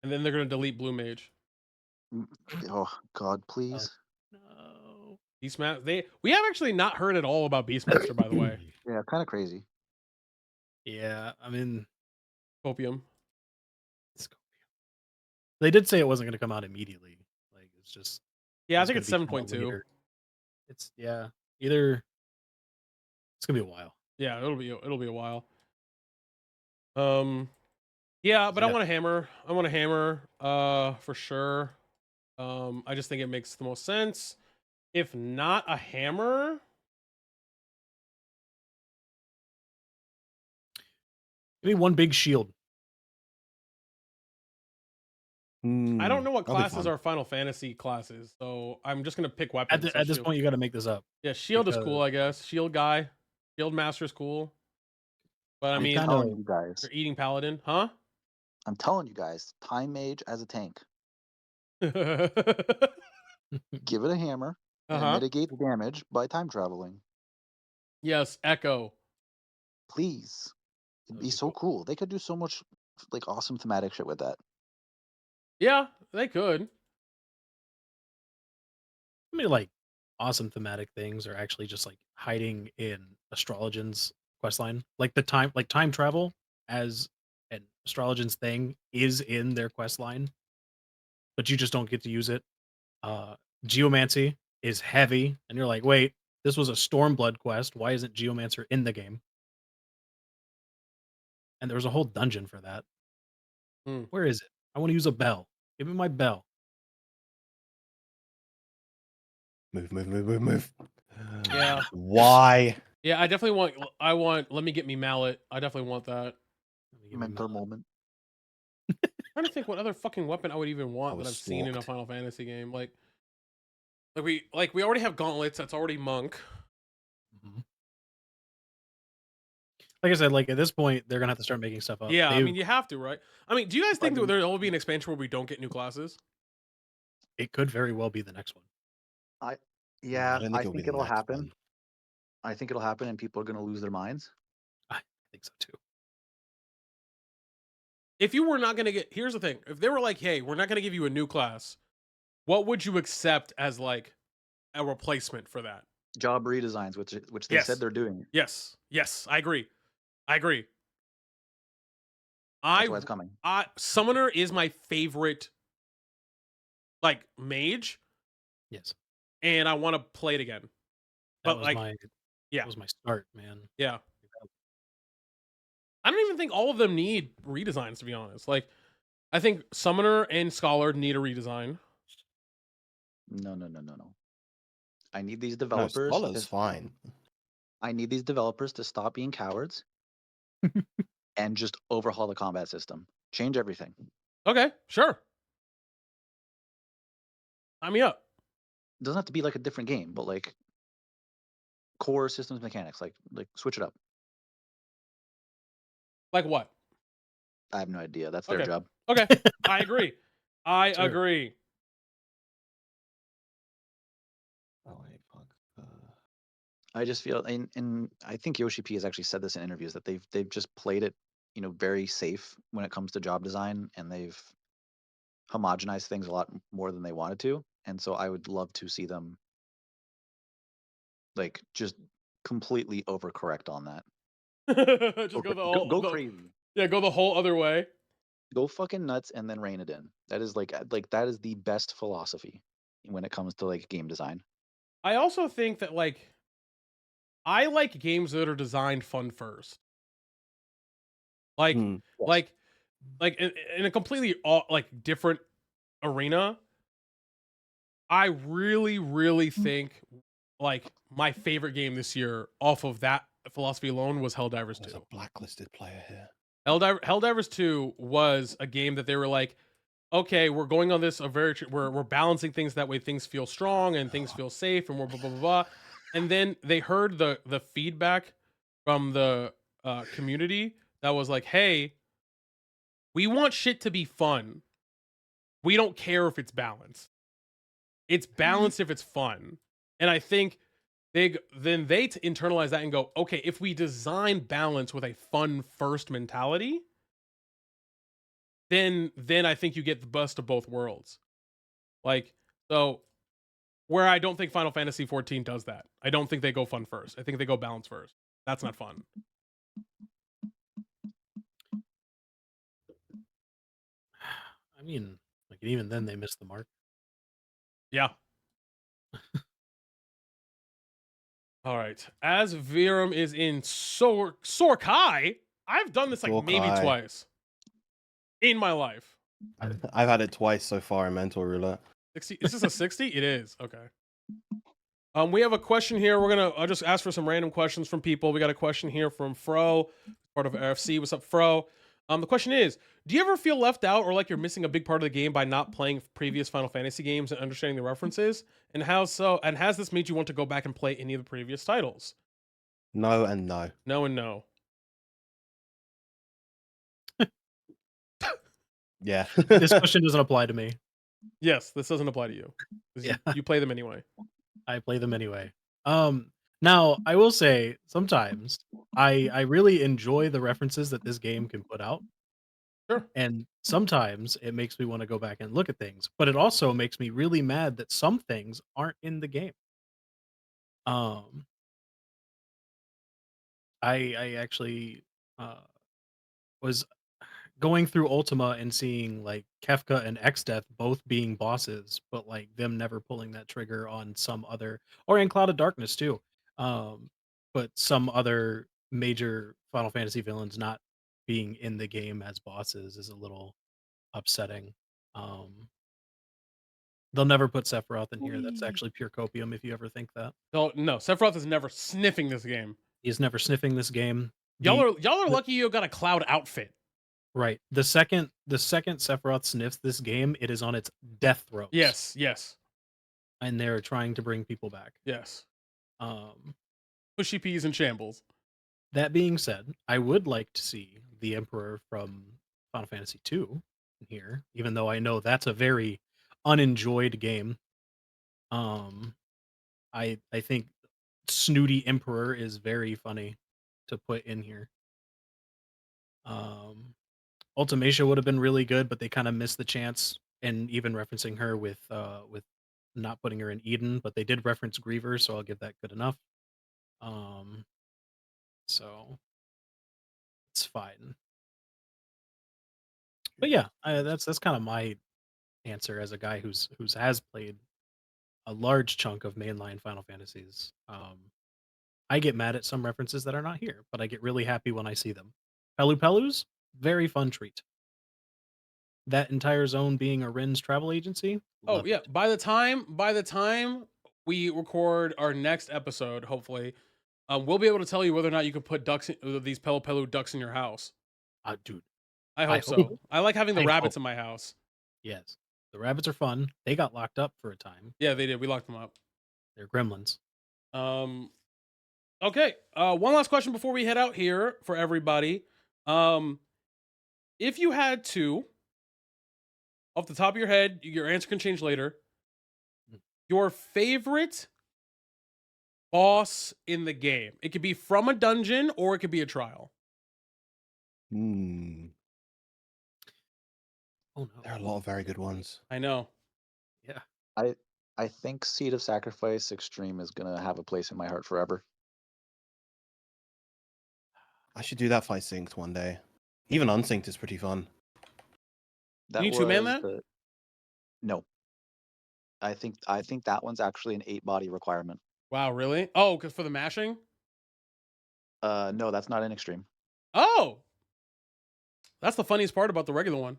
And then they're gonna delete blue mage. Oh God, please. No. Beastmaster. We have actually not heard at all about Beastmaster, by the way. Yeah, kind of crazy. Yeah, I mean, Copium. they did say it wasn't going to come out immediately. Like it's just Yeah, I it's think gonna it's be coming out 7.2. later. It's either it's gonna be a while. Yeah, it'll be a while. Yeah, but I Yeah. want a hammer. I want a hammer, for sure. I just think it makes the most sense. If not a hammer, Give me one big shield. I don't know what that'll be classes fun. are Final Fantasy classes, so I'm just gonna pick weapons. At this shield. point, you got to make this up. Yeah, shield is cool, because- I guess. Shield guy, shield master is cool. But I I'm mean, telling you guys. you're eating paladin, huh? I'm telling you guys. Time mage as a tank. Give it a hammer and Uh-huh. mitigate the damage by time traveling. Yes, Echo. Please. It'd That'd be be so cool. cool. They could do so much like awesome thematic shit with that. Yeah, they could. I mean, like awesome thematic things are actually just like hiding in Astrologian's questline. Like time travel as an Astrologian's thing is in their questline, but you just don't get to use it. Geomancy is heavy, and you're like, wait, this was a Stormblood quest. Why isn't Geomancer in the game? And there was a whole dungeon for that. Hmm. Where is it? I want to use a bell. Give me my bell. Move. Yeah. Why? Yeah, I definitely want. Let me get me mallet. I definitely want that. Let me give you Mentor my- moment. I'm trying to think what other fucking weapon I would even want that was I've seen in a swapped. Final Fantasy game. Like we already have gauntlets. That's already monk. Mhm. Like I said, like at this point, they're gonna have to start making stuff up. Yeah, I They've- mean you have to, right? I mean, do you guys think that Pardon? there will be an expansion where we don't get new classes? it could very well be the next one. Yeah, don't I it'll be think the it'll next happen. one. I think it'll happen, and people are going to lose their minds. I think so too. If you were not going to get, here's the thing: if they were like, "Hey, we're not going to give you a new class," what would you accept as like a replacement for that? Job redesigns, which they Yes. said they're doing. Yes, I agree. That's why it's coming. Summoner is my favorite, like mage, Yes, and I want to play it again. that But was like, my yeah. that was my start, man. yeah, I don't even think all of them need redesigns, to be honest. Like, I think Summoner and Scholar need a redesign. No. I need these No, developers. Scholar's fine. I need these developers to stop being cowards and just overhaul the combat system. Change everything. Okay, sure. Sign me up. It doesn't have to be like a different game, but like core systems mechanics, like switch it up. Like what? I have no idea. That's their Okay. job. Okay, I agree. I Sure. agree. Oh wait, fuck. I just feel, and I think Yoshi P has actually said this in interviews that they've just played it, very safe when it comes to job design, and they've homogenized things a lot more than they wanted to. And so I would love to see them like just completely overcorrect on that. Just go the whole go crazy. Yeah, go the whole other way. Go fucking nuts and then rein it in. That is like that is the best philosophy when it comes to like game design. I also think that like I like games that are designed fun first. Like Hmm. like in a completely like different arena. I really think like my favorite game this year off of that philosophy alone was Helldivers There's 2. a blacklisted player here. Helldivers 2 was a game that they were like, okay, we're going on this we're balancing things that way things feel strong and things feel safe and we're blah blah blah, blah. And then they heard the feedback from the community that was like, hey, we want shit to be fun. We don't care if it's balanced. It's balanced if it's fun. And I think they internalize that and go, okay, if we design balance with a fun first mentality, then I think you get the best of both worlds. Like, so where I don't think Final Fantasy 14 does that. I don't think they go fun first. I think they go balance first. That's not fun. I mean, like even then they missed the mark. Yeah. All right. As Virum is in Sorkai, I've done this like maybe Sorkai. twice in my life. I've had it twice so far in Mental Roulette. 60. Is this a 60? It is. Okay. We have a question here. I'll just ask for some random questions from people. We got a question here from Fro, part of RFC. What's up, Fro? The question is, do you ever feel left out or like you're missing a big part of the game by not playing previous Final Fantasy games and understanding the references? And how so? And has this made you want to go back and play any of the previous titles? No and no. No and no. Yeah. This question doesn't apply to me. Yes, this doesn't apply to you. 'Cause Yeah. you play them anyway. I play them anyway. Now I will say sometimes I really enjoy the references that this game can put out. Sure. And sometimes it makes me want to go back and look at things, but it also makes me really mad that some things aren't in the game. Um I actually was going through Ultima and seeing like Kefka and Exdeath both being bosses, but like them never pulling that trigger on some other, or in Cloud of Darkness too. But some other major Final Fantasy villains not being in the game as bosses is a little upsetting. Um, they'll never put Sephiroth in here. That's actually pure copium if you ever think that. No, Sephiroth is never sniffing this game. He's never sniffing this game. Y'all are the- lucky you got a Cloud outfit. Right. The second Sephiroth sniffs this game, it is on its death throes. Yes. And they're trying to bring people back. Yes. Um, Pushy peas in shambles. that being said, I would like to see the Emperor from Final Fantasy II in here, even though I know that's a very unenjoyed game. I think snooty Emperor is very funny to put in here. Ultimacia would have been really good, but they kind of missed the chance, and even referencing her with not putting her in Eden, but they did reference Griever, so I'll give that good enough. So it's fine. But yeah, that's kind of my answer as a guy who's has played a large chunk of mainline Final Fantasies. I get mad at some references that are not here, but I get really happy when I see them. Pelu Pelus, very fun treat. That entire zone being a Rin's travel agency. Oh love yeah. it. By the time we record our next episode, hopefully, we'll be able to tell you whether or not you can put these Pelu ducks in your house. Dude, I hope so. hope. I like having the I rabbits hope. in my house. yes, the rabbits are fun. They got locked up for a time. Yeah, they did. We locked them up. They're gremlins. Okay. One last question before we head out here for everybody. If you had to, off the top of your head, your answer can change later. Your favorite boss in the game. It could be from a dungeon or it could be a trial. Hmm. Oh no. There are a lot of very good ones. I know. Yeah. I think Seed of Sacrifice Extreme is gonna have a place in my heart forever. I should do that fight synced one day. Even unsynced is pretty fun. That you two-man was that? No. I think that one's actually an 8-body requirement. Wow, really? Oh, because for the mashing? No, that's not in Extreme. Oh! That's the funniest part about the regular one.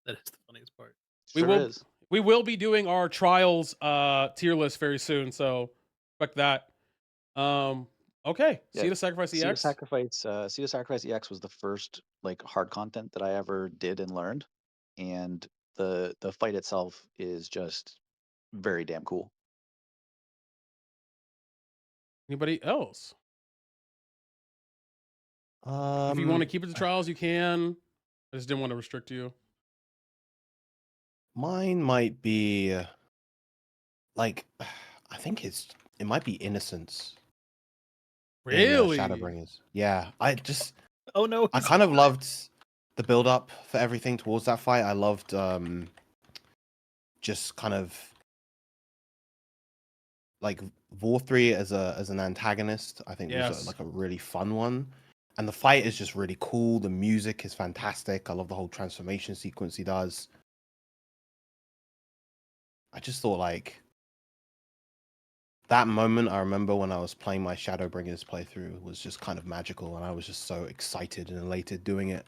That is the funniest part. We Sure will- is. We will be doing our trials tier list very soon, so expect that. Okay, Yeah, Seed of Sacrifice Sea of EX. Sacrifice, Sea of Sacrifice EX was the first like hard content that I ever did and learned, and the fight itself is just very damn cool. Anybody else? If you Um, want to keep it to trials, you can. I just didn't want to restrict you. Mine might be like, I think it might be Innocence in Really? Shadowbringers. Yeah, Oh no, I he's kind of loved the build up for everything towards that fight. I loved just kind of like Vorthree as an antagonist. I think was Yes. like a really fun one, and the fight is just really cool. The music is fantastic. I love the whole transformation sequence he does. I just thought like that moment I remember when I was playing my Shadowbringers playthrough was just kind of magical, and I was just so excited and elated doing it.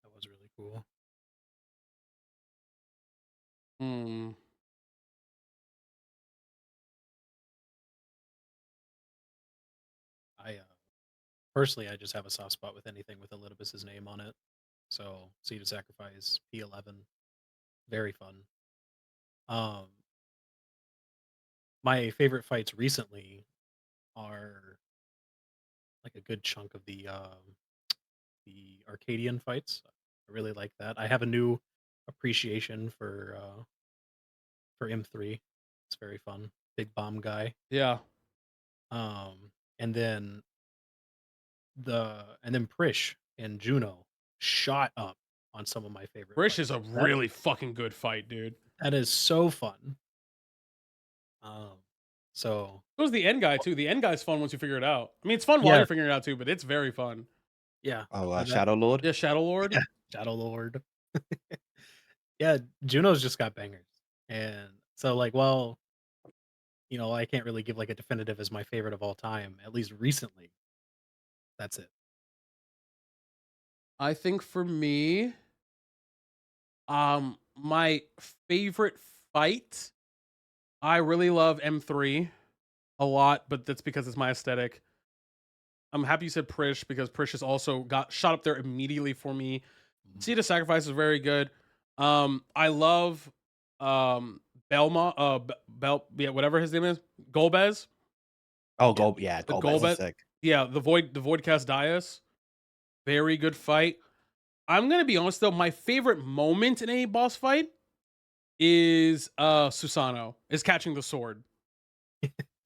that was really cool. Hmm. I personally, I just have a soft spot with anything with Elidibus's name on it. So Seed of Sacrifice, P11, very fun. My favorite fights recently are like a good chunk of the Arcadian fights. I really like that. I have a new appreciation for M3. It's very fun. Big bomb guy. Yeah. Um, and then Prish and Juno shot up on some of my favorite Brish is a fights. really fucking good fight, dude. That is so fun. So So is the end guy too. The end guy's fun once you figure it out. I mean, it's fun while yeah, you're figuring it out too, but it's very fun. yeah. Oh, that- Shadow Lord. Yeah, Shadow Lord. yeah, Shadow Lord. Yeah, Juno's just got bangers. And so like, well, I can't really give like a definitive as my favorite of all time, at least recently. That's it. I think for me, my favorite fight, I really love M3 a lot, but that's because it's my aesthetic. I'm happy you said Prish because Prish has also got shot up there immediately for me. Seed of Sacrifice is very good. I love Belma, yeah, whatever his name is, Golbez. Oh, Gold. Yeah, The Golbez is Golbez, sick. yeah, the Voidcast Dias, very good fight. I'm gonna be honest though, my favorite moment in a boss fight is Susano is catching the sword.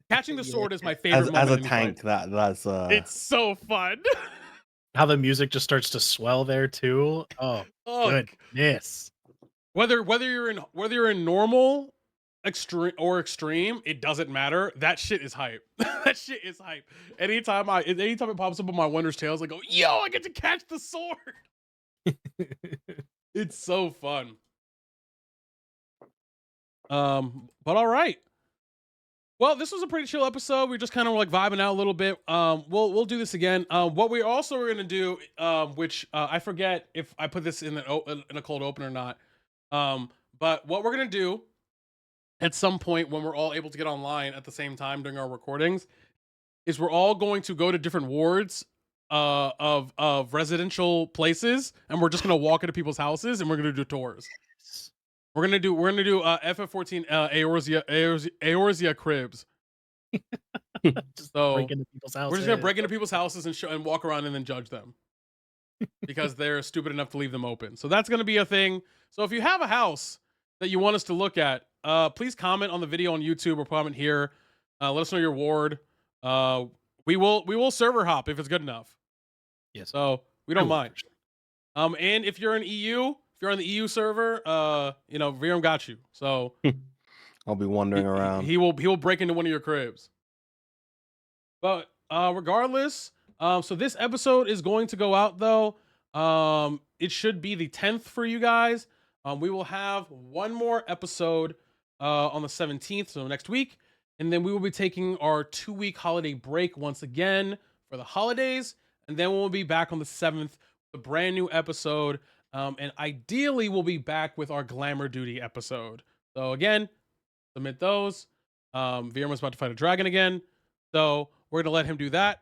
Catching the sword is my favorite As moment a in any tank, fight. that's It's so fun. How the music just starts to swell there too. Oh, Oh, goodness. whether you're in normal, extreme, it doesn't matter. That shit is hype. That shit is hype. Anytime it pops up on my Wondrous Tales, I go, yo, I get to catch the sword. It's so fun. But all right. Well, this was a pretty chill episode. We just kind of like vibing out a little bit. We'll do this again. What we also were gonna do, which I forget if I put this in a cold open or not. But what we're gonna do at some point when we're all able to get online at the same time during our recordings is we're all going to go to different wards of residential places, and we're just gonna walk into people's houses and we're gonna do tours. We're gonna do FF14 Eorzea cribs. Just So break into people's houses. we're just gonna break into people's houses and walk around and then judge them because they're stupid enough to leave them open. So that's gonna be a thing. So if you have a house that you want us to look at, please comment on the video on YouTube or comment here. Let us know your ward. We will server hop if it's good enough. Yes. So we don't I will, mind. for sure. And if you're in EU, if you're on the EU server, Virum got you. So I'll be wandering around. he will break into one of your cribs. But regardless, so this episode is going to go out though. It should be the 10th for you guys. We will have one more episode on the 17th, so next week, and then we will be taking our 2-week holiday break once again for the holidays, and then we'll be back on the 7th with a brand new episode. And ideally, we'll be back with our Glamour Duty episode. So again, submit those. Virum is about to fight a dragon again. So we're gonna let him do that.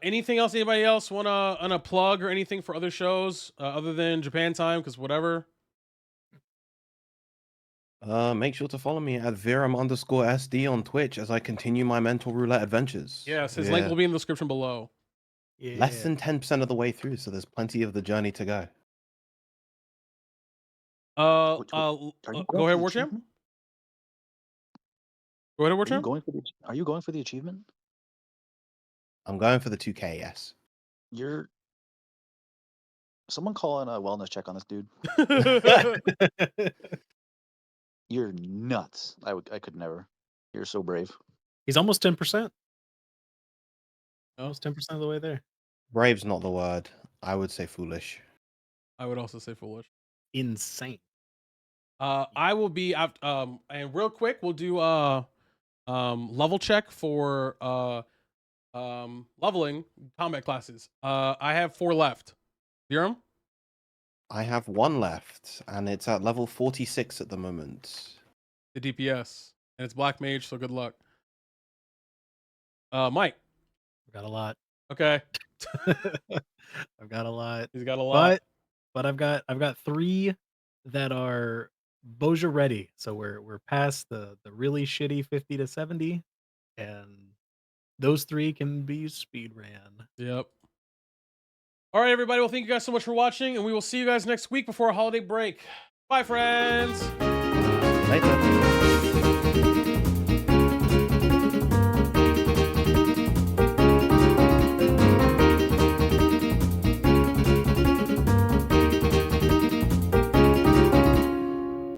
Anything else? Anybody else wanna plug or anything for other shows other than Japan Time? Because whatever. Make sure to follow me at Virum_SD on Twitch as I continue my mental roulette adventures. Yes, his link will be in the description below. Yeah. Less than 10% of the way through, so there's plenty of the journey to go. Are you Go going ahead, for the Warchamp. achievement? Go ahead, Are you Warchamp. are you going for the achievement? I'm going for the 2K, yes. You're someone calling a wellness check on this dude. You're nuts. I could never. You're so brave. He's almost 10%. Almost 10% of the way there. Brave's not the word. I would say foolish. I would also say foolish. Insane. I will be out. And real quick, we'll do level check for leveling combat classes. I have 4 left. Virum? I have 1 left, and it's at level 46 at the moment. The DPS. And it's Black Mage, so good luck. Mike. I've got a lot. Okay. I've got a lot. He's got a lot. But I've got 3 that are Boja ready. So we're past the really shitty 50 to 70, and those 3 can be speed ran. Yep. All right, everybody. Well, thank you guys so much for watching, and we will see you guys next week before a holiday break. Bye, friends. Later.